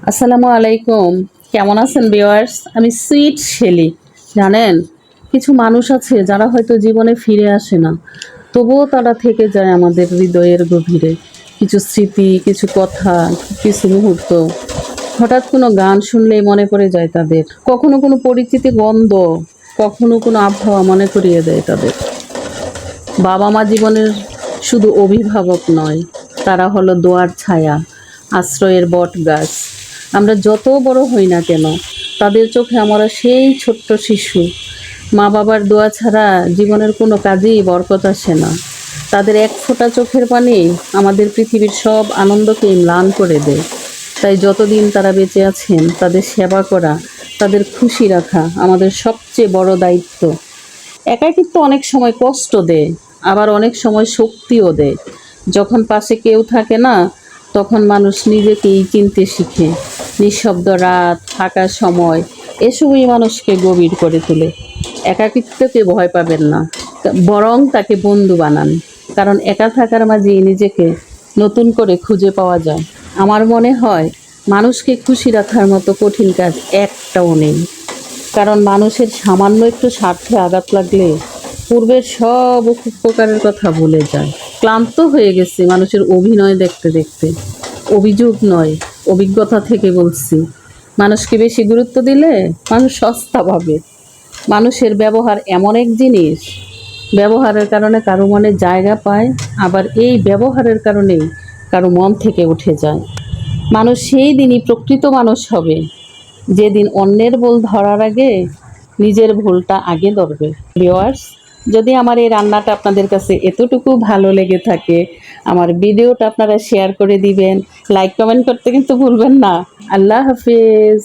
আসসালামু আলাইকুম। কেমন আছেন ভিউয়ার্স? আমি সুইট শেলি। জানেন, কিছু মানুষ আছে যারা হয়তো জীবনে ফিরে আসে না, তবুও তারা থেকে যায় আমাদের হৃদয়ের গভীরে। কিছু স্মৃতি, কিছু কথা, কিছু মুহূর্ত। হঠাৎ কোনো গান শুনলেই মনে পড়ে যায় তাদের, কখনো কোনো পরিচিত গন্ধ, কখনো কোনো আবহাওয়া মনে করিয়ে দেয় তাদের। বাবা মা জীবনের শুধু অভিভাবক নয়, তারা হলো দোয়ার ছায়া, আশ্রয়ের বট গাছ। আমরা যত বড় হই না কেন, তাদের চোখে আমরা সেই ছোট্ট শিশু। মা বাবার দোয়া ছাড়া জীবনের কোনো কাজেই বরকত আসে না। তাদের এক ফোঁটা চোখের পানি আমাদের পৃথিবীর সব আনন্দকে ম্লান করে দেয়। তাই যতদিন তারা বেঁচে আছেন, তাদের সেবা করা, তাদের খুশি রাখা আমাদের সবচেয়ে বড় দায়িত্ব। একাকিত্ব অনেক সময় কষ্ট দেয়, আবার অনেক সময় শক্তিও দেয়। যখন পাশে কেউ থাকে না, তখন মানুষ নিজেকেই চিনতে শিখে। নিঃশব্দ রাত, ফাঁকা সময়, এসবই মানুষকে গভীর করে তোলে। একাকিত্বকে ভয় পাবেন না, বরং তাকে বন্ধু বানান। কারণ একা থাকার মাঝেই নিজেকে নতুন করে খুঁজে পাওয়া যায়। আমার মনে হয় মানুষকে খুশি রাখার মতো কঠিন কাজ একটাও নেই। কারণ মানুষের সামান্য একটু স্বার্থে আঘাত লাগলে পূর্বের সব উপকারের কথা ভুলে যায়। ক্লান্ত হয়ে গেছে মানুষের অভিনয় দেখতে দেখতে। অভিযোগ নয়, অভিজ্ঞতা থেকে বলছি। মানুষকে বেশি গুরুত্ব দিলে মানুষ সস্তা পাবে। মানুষের ব্যবহার এমন এক জিনিস, ব্যবহারের কারণে কারো মনে জায়গা পায়, আবার এই ব্যবহারের কারণেই কারো মন থেকে উঠে যায়। মানুষ সেই দিনই প্রকৃত মানুষ হবে, যেদিন অন্যের ভুল ধরার আগে নিজের ভুলটা আগে ধরবে। ভিউয়ার্স, যদি আমার এই রান্নাটা আপনাদের কাছে এতটুকু ভালো লেগে থাকে, আমার ভিডিওটা আপনারা শেয়ার করে দিবেন, লাইক কমেন্ট করতে কিন্তু ভুলবেন না। আল্লাহ হাফিজ।